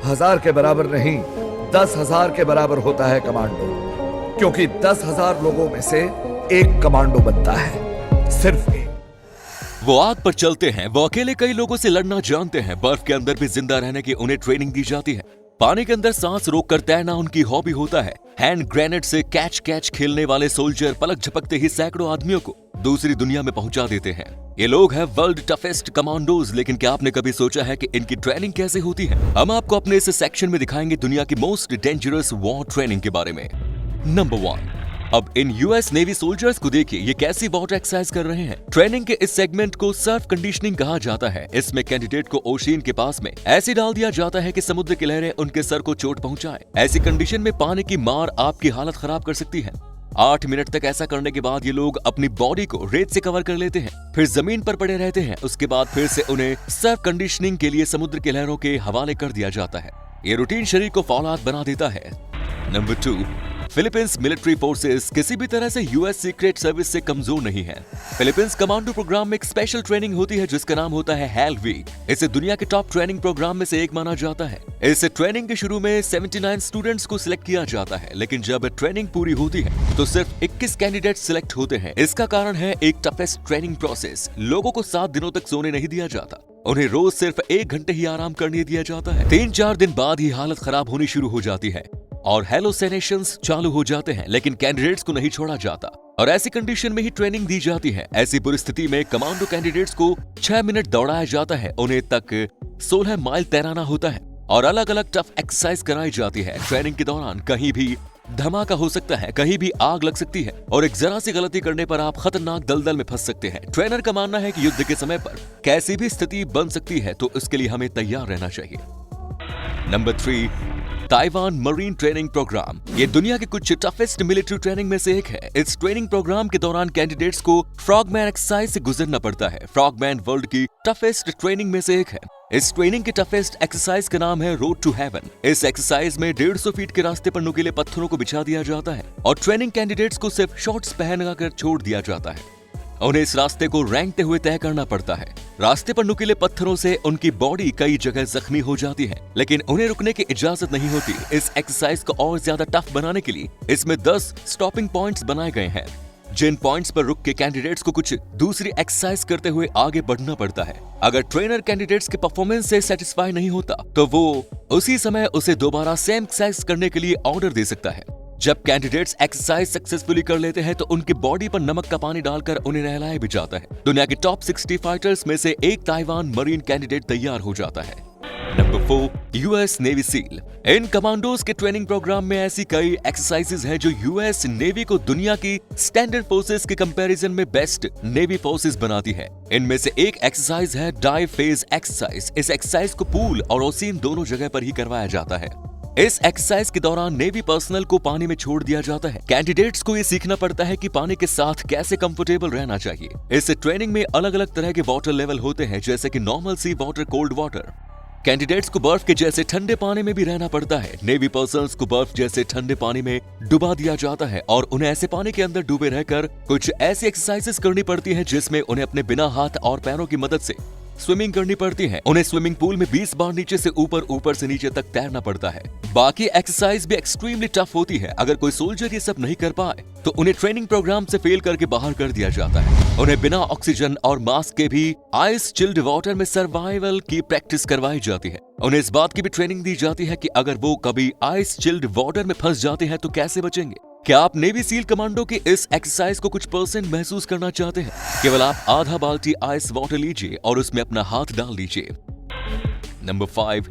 1000 के बराबर नहीं, 10,000 के बराबर होता है कमांडो, क्योंकि 10,000 लोगों में से एक कमांडो बनता है, सिर्फ एक। वो आग पर चलते हैं, वो अकेले कई लोगों से लड़ना जानते हैं, बर्फ के अंदर भी जिंदा रहने की उन्हें ट्रेनिंग दी जाती है, पानी के अंदर सांस रोककर तैरना उनकी हॉबी होता है, हैंड ग्रेनेड से कैच खेलने वाले सोल्जर पलक झपकते ही सैकड़ों आदमियों को दूसरी दुनिया में पहुंचा देते हैं। ये लोग हैं वर्ल्ड टफेस्ट कमांडोज। लेकिन क्या आपने कभी सोचा है कि इनकी ट्रेनिंग कैसे होती है? हम आपको अपने इस सेक्शन में दिखाएंगे दुनिया की मोस्ट डेंजरस वॉर ट्रेनिंग के बारे में। नंबर 1, अब इन यूएस नेवी सोल्जर्स को देखिए, ये कैसी वाटर एक्सरसाइज कर रहे हैं। ट्रेनिंग के इस सेगमेंट को सर्फ कंडीशनिंग कहा जाता है। इसमें कैंडिडेट को ओशियन के पास में ऐसे डाल दिया जाता है कि समुद्र की लहरें उनके सर को चोट पहुंचाए। ऐसी कंडीशन में पानी की मार आपकी हालत खराब कर सकती है। 8 मिनट तक ऐसा करने के बाद ये लोग अपनी बॉडी को रेत से कवर कर लेते हैं, फिर जमीन पर पड़े रहते हैं। उसके बाद फिर से उन्हें सर्फ कंडीशनिंग के लिए समुद्र की लहरों के हवाले कर दिया जाता है। ये रूटीन शरीर को फौलाद बना देता है। नंबर 2, फिलीपींस मिलिट्री फोर्सेस किसी भी तरह से यूएस सीक्रेट सर्विस से कमजोर नहीं है। फिलीपींस कमांडो प्रोग्राम में एक स्पेशल ट्रेनिंग होती है जिसका नाम होता है हेल वीक। इसे दुनिया के टॉप ट्रेनिंग प्रोग्राम में से एक माना जाता है। इस ट्रेनिंग के शुरू में 79 स्टूडेंट्स को सिलेक्ट किया जाता है, लेकिन जब ट्रेनिंग पूरी होती है तो सिर्फ 21 कैंडिडेट सिलेक्ट होते हैं। इसका कारण है एक टफेस्ट ट्रेनिंग प्रोसेस। लोगों को 7 दिनों तक सोने नहीं दिया जाता, उन्हें रोज सिर्फ 1 घंटे ही आराम करने दिया जाता है। 3-4 दिन बाद ही हालत खराब होनी शुरू हो जाती है और हेलोसिनेशंस चालू हो जाते हैं, लेकिन कैंडिडेट्स को नहीं छोड़ा जाता और ऐसी कंडीशन में ही ट्रेनिंग दी जाती है। ऐसी परिस्थिति में कमांडो कैंडिडेट्स को 6 मिनट दौड़ाया जाता है, उन्हें तक 16 माइल तैराना होता है और अलग अलग टफ एक्सरसाइज कराई जाती है। ट्रेनिंग के दौरान कहीं भी धमाका हो सकता है, कहीं भी आग लग सकती है और एक जरा सी गलती करने पर आप खतरनाक दलदल में फंस सकते हैं। ट्रेनर का मानना है कि युद्ध के समय पर कैसी भी स्थिति बन सकती है, तो इसके लिए हमें तैयार रहना चाहिए। Number 3, Taiwan marine training programme. ये दुनिया के कुछ टफेस्ट मिलिट्री ट्रेनिंग में से एक है। इस ट्रेनिंग प्रोग्राम के दौरान कैंडिडेट्स को फ्रॉगमैन एक्सरसाइज से गुजरना पड़ता है। फ्रॉगमैन वर्ल्ड की टफेस्ट ट्रेनिंग में से एक है। इस ट्रेनिंग के टफेस्ट एक्सरसाइज का नाम है रोड टू हेवन। इस एक्सरसाइज में 150 फीट के रास्ते पर नुकीले पत्थरों को बिछा दिया जाता है और ट्रेनिंग कैंडिडेट्स को सिर्फ शॉर्ट्स पहनकर छोड़ दिया जाता है। उन्हें इस रास्ते को रेंगते हुए तय करना पड़ता है। रास्ते पर नुकीले पत्थरों से उनकी बॉडी कई जगह जख्मी हो जाती है, लेकिन उन्हें रुकने की इजाजत नहीं होती। इस एक्सरसाइज को और ज्यादा टफ बनाने के लिए इसमें 10 स्टॉपिंग पॉइंट्स बनाए गए हैं, जिन पॉइंट्स पर रुक के कैंडिडेट्स को कुछ दूसरी एक्सरसाइज करते हुए आगे बढ़ना पड़ता है। अगर ट्रेनर कैंडिडेट्स के परफॉर्मेंस से सेटिस्फाई नहीं होता तो वो उसी समय उसे दोबारा सेम एक्सरसाइज करने के लिए ऑर्डर दे सकता है। जब कैंडिडेट्स एक्सरसाइज सक्सेसफुली कर लेते हैं तो उनकी बॉडी पर नमक का पानी डालकर उन्हें नहलाया भी जाता है। दुनिया के टॉप 60 फाइटर्स में से एक ताइवान मरीन कैंडिडेट तैयार हो जाता है। Number 4, US Navy SEAL. इन कमांडोज के ट्रेनिंग प्रोग्राम में ऐसी कई एक्सरसाइजेज हैं जो यूएस नेवी को दुनिया की स्टैंडर्ड फोर्सेस के कंपैरिजन में बेस्ट नेवी फोर्सेस बनाती है। इनमें से एक एक्सरसाइज है डाइव फेज एक्सरसाइज। इस एक्सरसाइज को पूल और ओशियन दोनों जगह पर ही करवाया जाता है। इस एक्सरसाइज के दौरान नेवी पर्सनल को पानी में छोड़ दिया जाता है। कैंडिडेट्स को ये सीखना पड़ता है कि पानी के साथ कैसे कंफर्टेबल रहना चाहिए। इस ट्रेनिंग में अलग अलग तरह के वाटर लेवल होते हैं, जैसे कि नॉर्मल सी वाटर, कोल्ड वाटर। कैंडिडेट्स को बर्फ के जैसे ठंडे पानी में भी रहना पड़ता है। नेवी पर्सन्स को बर्फ जैसे ठंडे पानी में डुबा दिया जाता है और उन्हें ऐसे पानी के अंदर डूबे रहकर कुछ ऐसी एक्सरसाइजेस करनी पड़ती है जिसमें उन्हें अपने बिना हाथ और पैरों की मदद से स्विमिंग करनी पड़ती है। उन्हें स्विमिंग पूल में 20 बार नीचे से ऊपर, ऊपर से नीचे तक तैरना पड़ता है। बाकी एक्सरसाइज भी एक्सट्रीमली टफ होती है। अगर कोई सोल्जर ये सब नहीं कर पाए तो उन्हें ट्रेनिंग प्रोग्राम से फेल करके बाहर कर दिया जाता है। उन्हें बिना ऑक्सीजन और मास्क के भी आइस चिल्ड वाटर में सर्वाइवल की प्रैक्टिस करवाई जाती है। उन्हें इस बात की भी ट्रेनिंग दी जाती है कि अगर वो कभी आइस चिल्ड वाटर में फंस जाते हैं तो कैसे बचेंगे। क्या आप नेवी सील कमांडो की इस एक्सरसाइज को कुछ % महसूस करना चाहते हैं? केवल आप आधा बाल्टी आइस वाटर लीजिए और उसमें अपना हाथ डाल दीजिए। Number 5,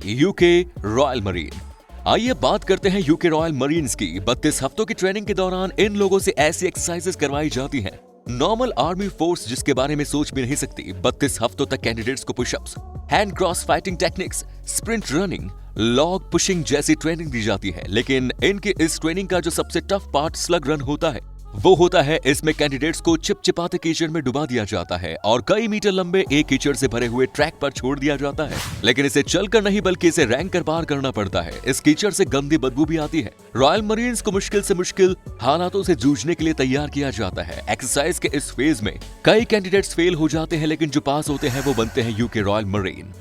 UK royal marine. आइए बात करते हैं यूके रॉयल मरीन्स की। 32 हफ्तों की ट्रेनिंग के दौरान इन लोगों से ऐसी एक्सरसाइजेस करवाई जाती हैं नॉर्मल आर्मी फोर्स जिसके बारे में सोच भी नहीं सकती। 32 हफ्तों तक कैंडिडेट्स को pushups, hand cross fighting techniques, sprint running, log pushing जैसी ट्रेनिंग दी जाती है। लेकिन इनकी इस ट्रेनिंग का जो सबसे टफ पार्ट स्लग रन होता है वो होता है इसमें कैंडिडेट्स को चिपचिपाते कीचड़ में डुबा दिया जाता है और कई मीटर लंबे एक कीचड़ से भरे हुए ट्रैक पर छोड़ दिया जाता है। लेकिन इसे चलकर नहीं बल्कि इसे रैंक कर पार करना पड़ता है। इस कीचड़ से गंदी बदबू भी आती है। रॉयल मरीन्स को मुश्किल से मुश्किल हालातों से जूझने के लिए तैयार किया जाता है। एक्सरसाइज के इस फेज में कई कैंडिडेट्स फेल हो जाते हैं, लेकिन जो पास होते हैं वो बनते हैं UK royal marine.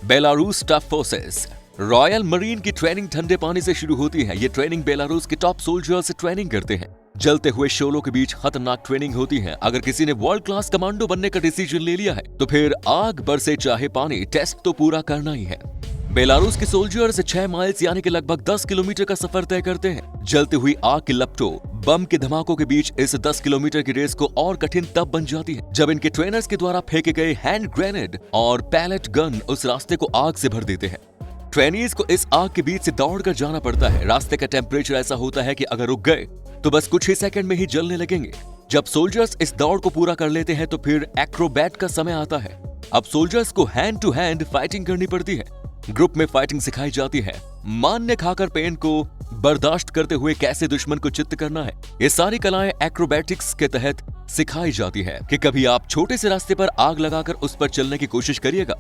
Belarus tough forces. Royal marine की ट्रेनिंग ठंडे पानी से शुरू होती है। ये ट्रेनिंग बेलारूस के टॉप सोल्जर से ट्रेनिंग करते हैं। जलते हुए शोलों के बीच खतरनाक ट्रेनिंग होती है। अगर किसी ने वर्ल्ड क्लास कमांडो बनने का डिसीजन ले लिया है तो फिर आग बरसे चाहे पानी, टेस्ट तो पूरा करना ही है। बेलारूस के सोल्जर्स 6 माइल्स यानी कि लगभग 10 किलोमीटर का सफर तय करते हैं। जलती हुई आग की लपटों, बम के धमाकों के बीच इस 10 किलोमीटर की रेस को और कठिन तब बन जाती है जब इनके ट्रेनर्स के द्वारा फेंके गए हैंड ग्रेनेड और पैलेट गन उस रास्ते को आग से भर देते हैं। ट्रेनीज को इस आग के बीच से दौड़कर जाना पड़ता है। रास्ते का टेम्परेचर ऐसा होता है कि अगर रुक गए तो बस कुछ ही सेकंड में ही जलने लगेंगे। जब सोल्जर्स इस दौड़ को पूरा कर लेते हैं तो फिर एक्रोबैट का समय आता है। अब सोल्जर्स को हैंड टू हैंड फाइटिंग करनी पड़ती है। ग्रुप में फाइटिंग सिखाई जाती है। मान्य खाकर पेन को बर्दाश्त करते हुए कैसे दुश्मन को चित्त करना है, ये सारी कलाएं एक्रोबैटिक्स के तहत सिखाई जाती है। कि कभी आप छोटे से रास्ते पर आग लगाकर उस पर चलने की कोशिश करिएगा,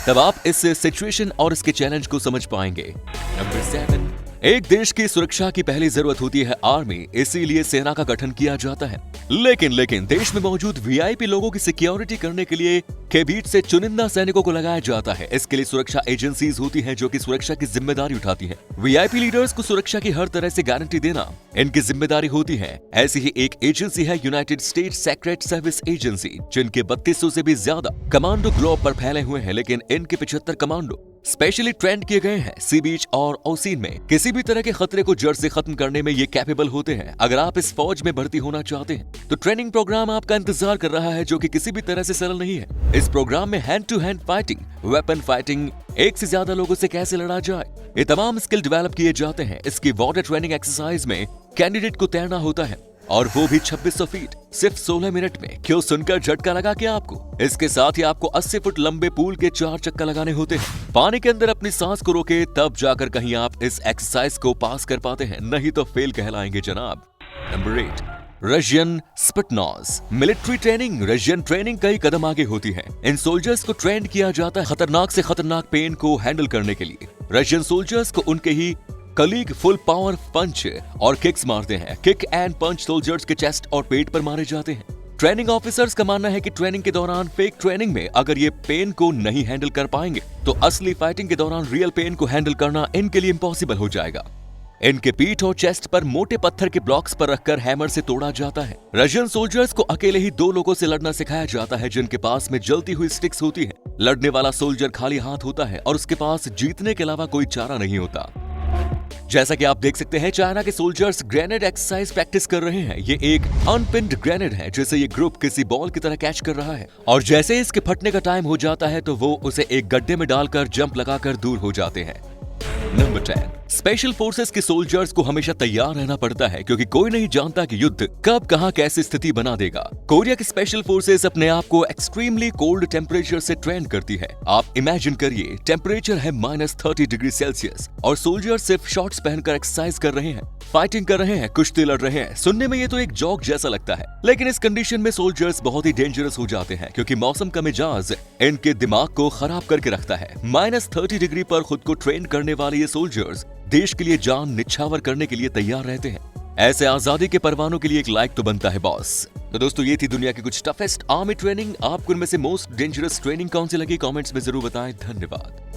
तब आप इस सिचुएशन और इसके चैलेंज को समझ पाएंगे। नंबर 7, एक देश की सुरक्षा की पहली जरूरत होती है आर्मी, इसीलिए सेना का गठन किया जाता है। लेकिन देश में मौजूद वीआईपी लोगों की सिक्योरिटी करने के लिए के बीच से चुनिंदा सैनिकों को लगाया जाता है। इसके लिए सुरक्षा एजेंसीज होती हैं जो कि सुरक्षा की जिम्मेदारी उठाती हैं। वीआईपी लीडर्स को सुरक्षा की हर तरह से गारंटी देना इनकी जिम्मेदारी होती है। ऐसी ही एक एजेंसी है United states secret service agency, जिनके 3200 से भी ज्यादा कमांडो ग्लोब पर फैले हुए हैं। लेकिन इनके 75 कमांडो स्पेशली ट्रेंड किए गए हैं सी बीच और ओसीन में। किसी भी तरह के खतरे को जड़ से खत्म करने में ये कैपेबल होते हैं। अगर आप इस फौज में भर्ती होना चाहते हैं तो ट्रेनिंग प्रोग्राम आपका इंतजार कर रहा है, जो कि किसी भी तरह से सरल नहीं है। इस प्रोग्राम में hand to hand fighting, weapon fighting, एक से ज्यादा लोगों से कैसे लड़ा जाए, ये तमाम स्किल डेवलप किए जाते हैं। इसकी वाटर ट्रेनिंग एक्सरसाइज में कैंडिडेट को तैरना होता है, और वो भी 2600 फीट सिर्फ 16 मिनट में। क्यों, सुनकर झटका लगा क्या आपको? इसके साथ ही आपको 80 फुट लंबे पूल के 4 चक्का लगाने होते हैं। पानी के अंदर अपनी सांस को रोके तब जाकर कहीं आप इस एक्सरसाइज को पास कर पाते हैं, नहीं तो फेल कहलाएंगे जनाब। Number 8, Russian Spetsnaz military training. Russian training कई कदम आगे होती है। इन सोल्जर्स को ट्रेन किया जाता है खतरनाक से खतरनाक पेन को हैंडल करने के लिए। रशियन सोल्जर्स को उनके ही कलीग फुल पावर पंच और किक्स मारते हैं। किक एंड पंच सोल्जर्स के चेस्ट और पेट पर मारे जाते हैं। ट्रेनिंग ऑफिसर्स का मानना है कि ट्रेनिंग के दौरान फेक ट्रेनिंग में अगर ये पेन को नहीं हैंडल कर पाएंगे तो असली फाइटिंग के दौरान रियल पेन को हैंडल करना इनके लिए इम्पॉसिबल हो जाएगा। इनके पीठ और चेस्ट पर मोटे पत्थर के ब्लॉक्स पर रखकर हैमर से तोड़ा जाता है। रशियन सोल्जर्स को अकेले ही 2 लोगों से लड़ना सिखाया जाता है जिनके पास में जलती हुई स्टिक्स होती है। लड़ने वाला सोल्जर खाली हाथ होता है और उसके पास जीतने के अलावा कोई चारा नहीं होता। जैसा कि आप देख सकते हैं, चाइना के सोल्जर्स ग्रेनेड एक्सरसाइज प्रैक्टिस कर रहे हैं। ये एक अनपिन्ड ग्रेनेड है जिसे ये ग्रुप किसी बॉल की तरह कैच कर रहा है, और जैसे इसके फटने का टाइम हो जाता है तो वो उसे एक गड्ढे में डालकर जंप लगाकर दूर हो जाते हैं। नंबर 10, स्पेशल फोर्सेस के सोल्जर्स को हमेशा तैयार रहना पड़ता है क्योंकि कोई नहीं जानता कि युद्ध कब कहां कैसी स्थिति बना देगा। कोरिया की स्पेशल फोर्सेस अपने आप को एक्सट्रीमली कोल्ड टेम्परेचर से ट्रेन करती है। आप इमेजिन करिए, टेम्परेचर है -30 डिग्री सेल्सियस और सोल्जर्स सिर्फ शॉर्ट्स पहनकर एक्सरसाइज कर रहे हैं, फाइटिंग कर रहे हैं, कुश्ती लड़ रहे हैं। सुनने में ये तो एक जोक जैसा लगता है, लेकिन इस कंडीशन में सोल्जर्स बहुत ही डेंजरस हो जाते हैं क्योंकि मौसम का मिजाज इनके दिमाग को खराब करके रखता है। -30 डिग्री पर खुद को ट्रेन करने वाले ये सोल्जर्स देश के लिए जान निछावर करने के लिए तैयार रहते हैं। ऐसे आजादी के परवानों के लिए एक लाइक तो बनता है बॉस। तो दोस्तों, ये थी दुनिया की कुछ टफेस्ट आर्मी ट्रेनिंग। आपको इनमें से मोस्ट डेंजरस ट्रेनिंग कौन सी लगी, कमेंट्स में जरूर बताएं। धन्यवाद।